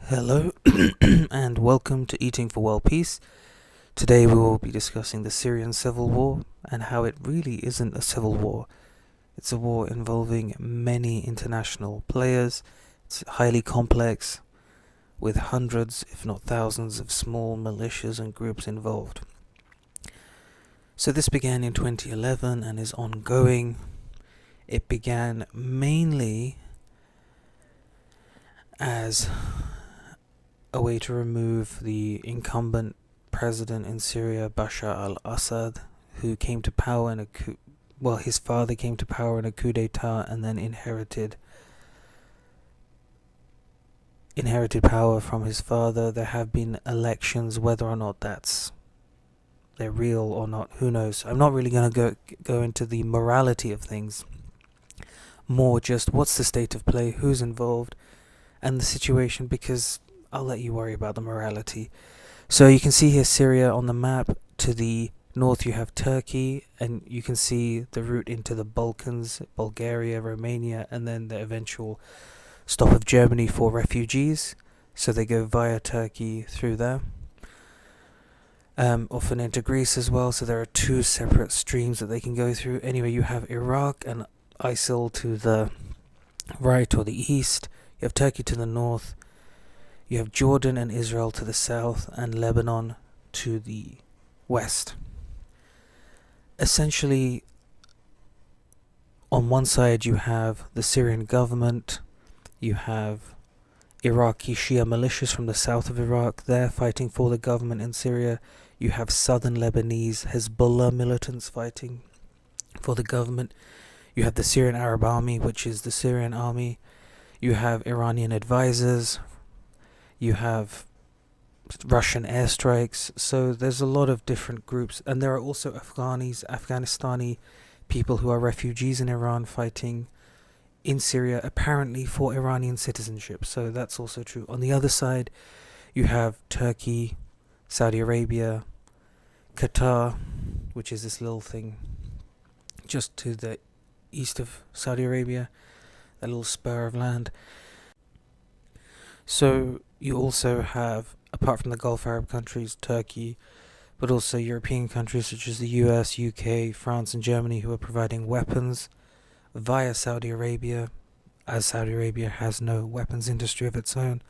Hello and welcome to Eating for World Peace. Today we will be discussing the Syrian Civil War and how it really isn't a civil war. It's a war involving many international players. It's highly complex, with hundreds, if not thousands, of small militias and groups involved. So this began in 2011 and is ongoing. It began mainly as a way to remove the incumbent president in Syria, Bashar al-Assad, who came to power in a coup. Well, his father came to power in a coup d'etat and then inherited power from his father. There have been elections, whether or not they're real or not, who knows. I'm not really going to go into the morality of things. More just what's the state of play, who's involved, and the situation, because I'll let you worry about the morality. So you can see here Syria on the map. To the north you have Turkey, and you can see the route into the Balkans, Bulgaria, Romania, and then the eventual stop of Germany for refugees. So they go via Turkey through there. Often into Greece as well, so there are two separate streams that they can go through. Anyway, you have Iraq and ISIL to the right or the east. You have Turkey to the north. You have Jordan and Israel to the south, and Lebanon to the west. Essentially, on one side you have the Syrian government, you have Iraqi Shia militias from the south of Iraq, they're fighting for the government in Syria. You have southern Lebanese Hezbollah militants fighting for the government. You have the Syrian Arab Army, which is the Syrian army. You have Iranian advisors. You have Russian airstrikes. So there's a lot of different groups. And there are also Afghanistani people who are refugees in Iran fighting in Syria, apparently for Iranian citizenship. So that's also true. On the other side, you have Turkey, Saudi Arabia, Qatar, which is this little thing just to the east of Saudi Arabia, that little spur of land. So you also have, apart from the Gulf Arab countries, Turkey, but also European countries such as the US, UK, France and Germany, who are providing weapons via Saudi Arabia, as Saudi Arabia has no weapons industry of its own,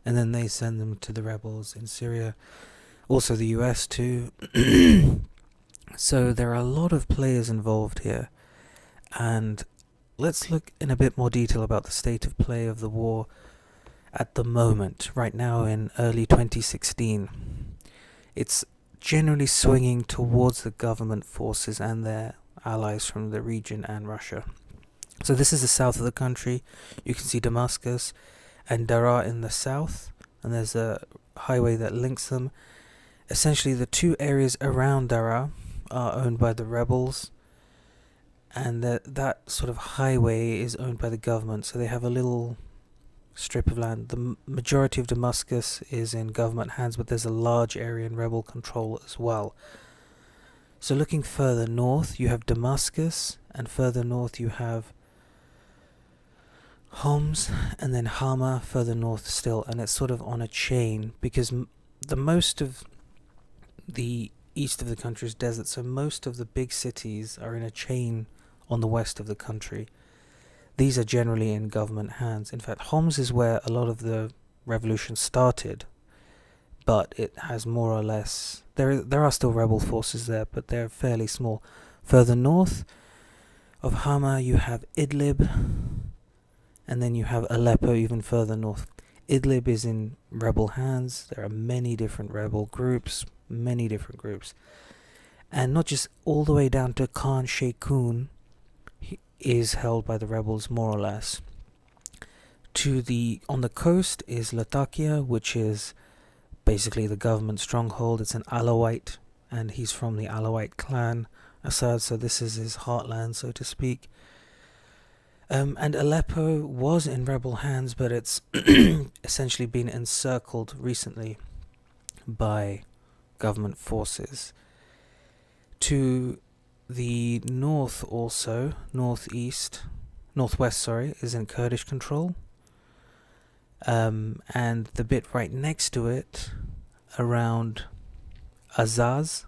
and then they send them to the rebels in Syria. Also the US too. So there are a lot of players involved here, and let's look in a bit more detail about the state of play of the war at the moment, right now in early 2016. It's generally swinging towards the government forces and their allies from the region and Russia. So this is the south of the country. You can see Damascus and Daraa in the south, and there's a highway that links them. Essentially the two areas around Daraa are owned by the rebels, and that sort of highway is owned by the government, so they have a little strip of land. The majority of Damascus is in government hands, but there's a large area in rebel control as well. So looking further north, you have Damascus, and further north you have Homs, and then Hama further north still, and it's sort of on a chain, because the most of the east of the country is desert, so most of the big cities are in a chain on the west of the country. These are generally in government hands. In fact, Homs is where a lot of the revolution started, but it has more or less... There are still rebel forces there, but they're fairly small. Further north of Hama, you have Idlib, and then you have Aleppo even further north. Idlib is in rebel hands. There are many different rebel groups, and not just all the way down to Khan Sheikhoun is held by the rebels more or less. On the coast is Latakia, which is basically the government stronghold. It's an Alawite, and he's from the Alawite clan, Assad, so this is his heartland, so to speak. And Aleppo was in rebel hands, but it's essentially been encircled recently by government forces. To The north also, northwest, sorry, is in Kurdish control. And the bit right next to it, around Azaz,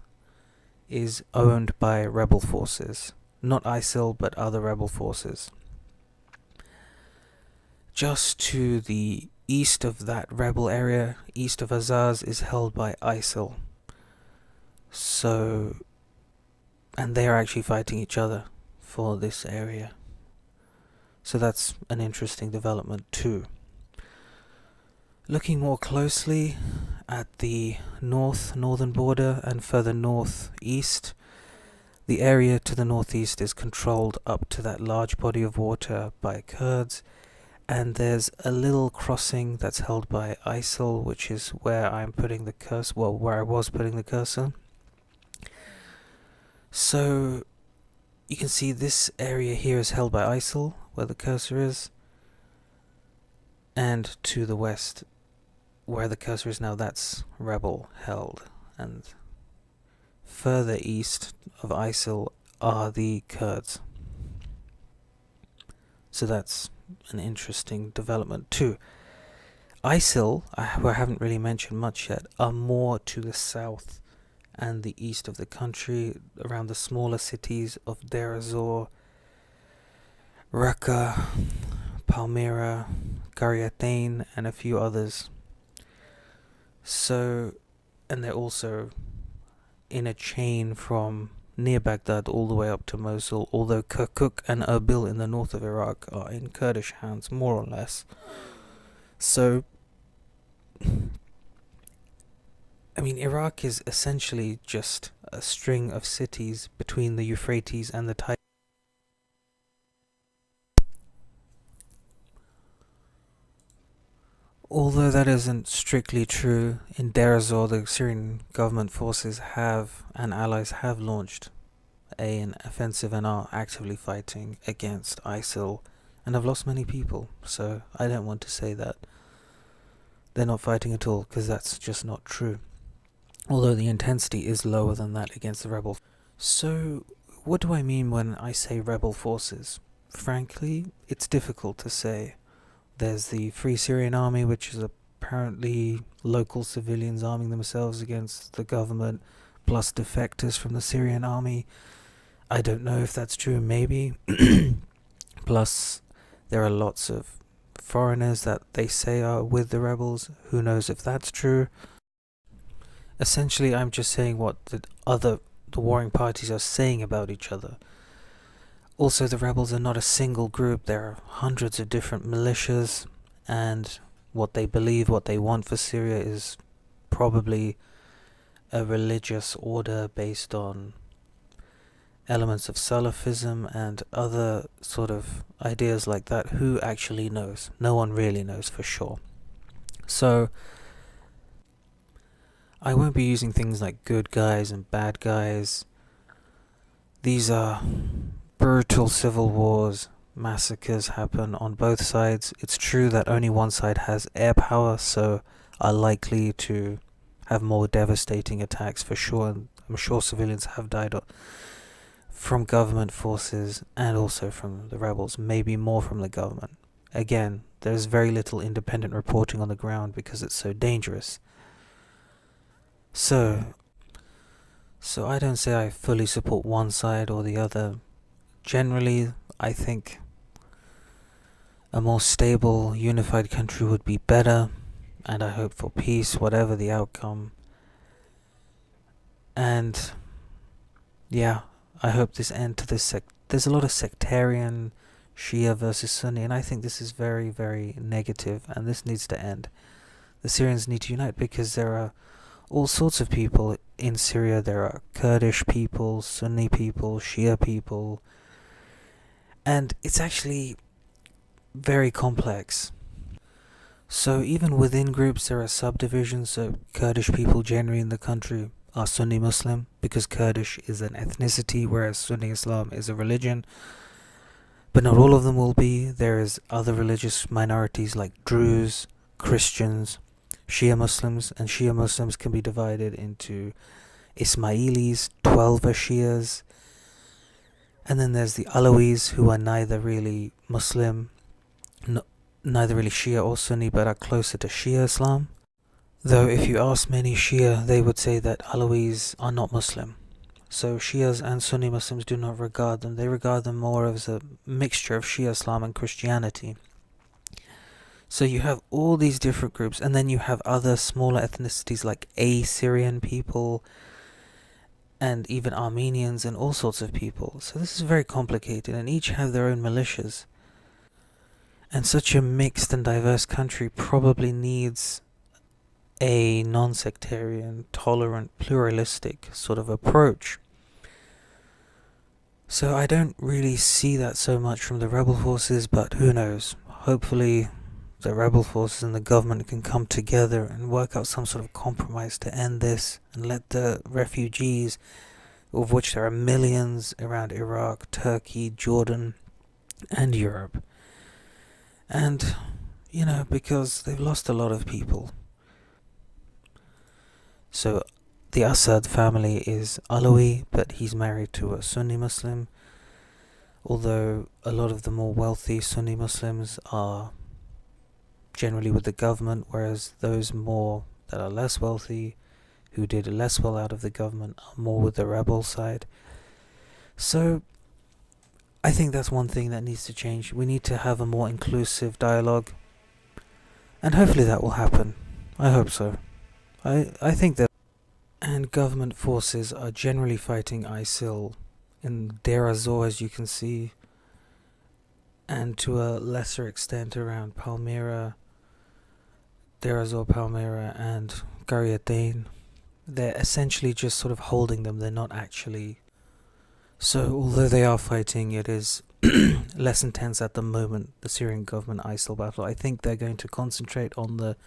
is owned by rebel forces. Not ISIL, but other rebel forces. Just to the east of that rebel area, east of Azaz, is held by ISIL. So, and they are actually fighting each other for this area. So that's an interesting development too. Looking more closely at the northern border and further northeast, the area to the northeast is controlled up to that large body of water by Kurds, and there's a little crossing that's held by ISIL, which is where I'm putting the cursor, well, where I was putting the cursor. So you can see this area here is held by ISIL, where the cursor is, and to the west, where the cursor is now, that's rebel held, and further east of ISIL are the Kurds. So that's an interesting development too. ISIL, who I haven't really mentioned much yet, are more to the south and the east of the country, around the smaller cities of Deir ez-Zor, Raqqa, Palmyra, Qaryatain, and a few others. So, and they're also in a chain from near Baghdad all the way up to Mosul, although Kirkuk and Erbil in the north of Iraq are in Kurdish hands, more or less. So, I mean, Iraq is essentially just a string of cities between the Euphrates and the Tigris. Although that isn't strictly true, in Deir ez-Zor the Syrian government forces have, and allies have, launched an offensive and are actively fighting against ISIL and have lost many people. So I don't want to say that they're not fighting at all, because that's just not true. Although the intensity is lower than that against the rebel. So what do I mean when I say rebel forces? Frankly, it's difficult to say. There's the Free Syrian Army, which is apparently local civilians arming themselves against the government, plus defectors from the Syrian army. I don't know if that's true, maybe. Plus, there are lots of foreigners that they say are with the rebels. Who knows if that's true? Essentially, I'm just saying what the warring parties are saying about each other. Also, the rebels are not a single group. There are hundreds of different militias, and what they believe, what they want for Syria is probably a religious order based on elements of Salafism and other sort of ideas like that. Who actually knows? No one really knows for sure. So, I won't be using things like good guys and bad guys. These are brutal civil wars. Massacres happen on both sides. It's true that only one side has air power, so are likely to have more devastating attacks for sure. And I'm sure civilians have died from government forces and also from the rebels, maybe more from the government. Again, there's very little independent reporting on the ground because it's so dangerous. So I don't say I fully support one side or the other. Generally, I think a more stable, unified country would be better, and I hope for peace, whatever the outcome. And yeah, I hope this end to this there's a lot of sectarian Shia versus Sunni, and I think this is very, very negative, and this needs to end. The Syrians need to unite because there are all sorts of people in Syria. There are Kurdish people, Sunni people, Shia people, and it's actually very complex. So even within groups there are subdivisions. So Kurdish people generally in the country are Sunni Muslim because Kurdish is an ethnicity, whereas Sunni Islam is a religion. But not all of them will be. There is other religious minorities like Druze, Christians, Shia Muslims, and Shia Muslims can be divided into Ismailis, Twelver Shias, And then there's the Alawis, who are neither really Muslim, neither really Shia or Sunni, but are closer to Shia Islam. Though if you ask many Shia, they would say that Alawis are not Muslim. So Shias and Sunni Muslims do not regard them. They regard them more as a mixture of Shia Islam and Christianity. So you have all these different groups, and then you have other smaller ethnicities like Syrian people, and even Armenians and all sorts of people. So this is very complicated, and each have their own militias. And such a mixed and diverse country probably needs a non-sectarian, tolerant, pluralistic sort of approach. So I don't really see that so much from the rebel forces, but who knows? Hopefully the rebel forces and the government can come together and work out some sort of compromise to end this and let the refugees, of which there are millions around Iraq, Turkey, Jordan, and Europe. And, because they've lost a lot of people. So the Assad family is Alawi, but he's married to a Sunni Muslim. Although a lot of the more wealthy Sunni Muslims are generally with the government, whereas those more that are less wealthy, who did less well out of the government, are more with the rebel side. So I think that's one thing that needs to change. We need to have a more inclusive dialogue, and hopefully that will happen. I hope so. I think that. And government forces are generally fighting ISIL in Deir ez-Zor, as you can see, and to a lesser extent around Palmyra, Deir ez-Zor, Palmyra, and Qaryatain. They're essentially just sort of holding them. They're not actually. So although they are fighting, it is less intense at the moment, the Syrian government-ISIL battle. I think they're going to concentrate on the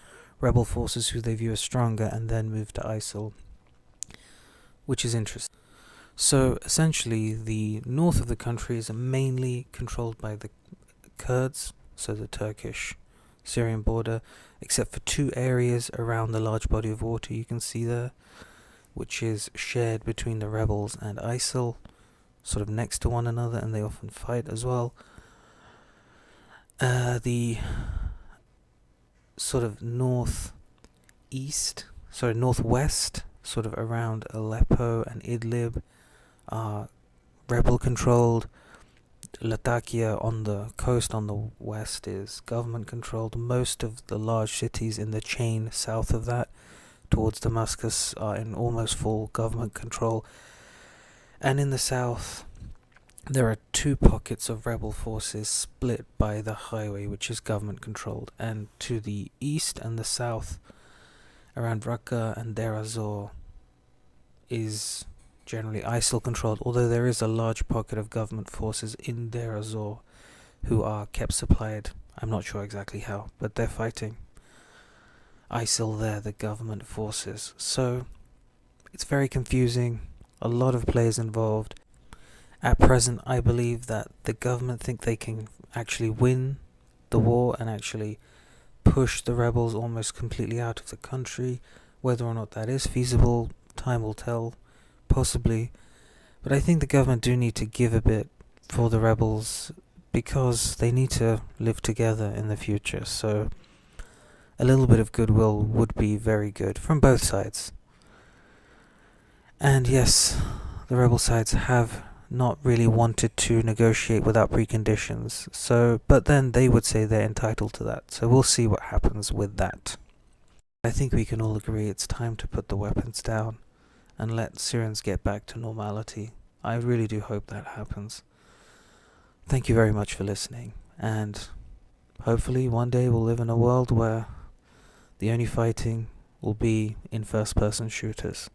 rebel forces who they view as stronger and then move to ISIL, which is interesting. So essentially the north of the country is mainly controlled by the Kurds, so the Turkish-Syrian border, except for 2 areas around the large body of water you can see there, which is shared between the rebels and ISIL, sort of next to one another, and they often fight as well. The sort of northwest, sort of around Aleppo and Idlib, are rebel controlled. Latakia on the coast on the west is government controlled. Most of the large cities in the chain south of that towards Damascus are in almost full government control. And in the south there are 2 pockets of rebel forces split by the highway, which is government controlled. And to the east and the south around Raqqa and Deir ez-Zor is generally ISIL controlled, although there is a large pocket of government forces in Deir ez-Zor who are kept supplied. I'm not sure exactly how, but they're fighting ISIL there, the government forces. So it's very confusing, a lot of players involved. At present, I believe that the government think they can actually win the war and actually push the rebels almost completely out of the country. Whether or not that is feasible, time will tell, possibly. But I think the government do need to give a bit for the rebels, because they need to live together in the future. So a little bit of goodwill would be very good from both sides. And yes, the rebel sides have not really wanted to negotiate without preconditions. So, but then they would say they're entitled to that. So we'll see what happens with that. I think we can all agree it's time to put the weapons down and let Syrians get back to normality. I really do hope that happens. Thank you very much for listening, and hopefully one day we'll live in a world where the only fighting will be in first-person shooters.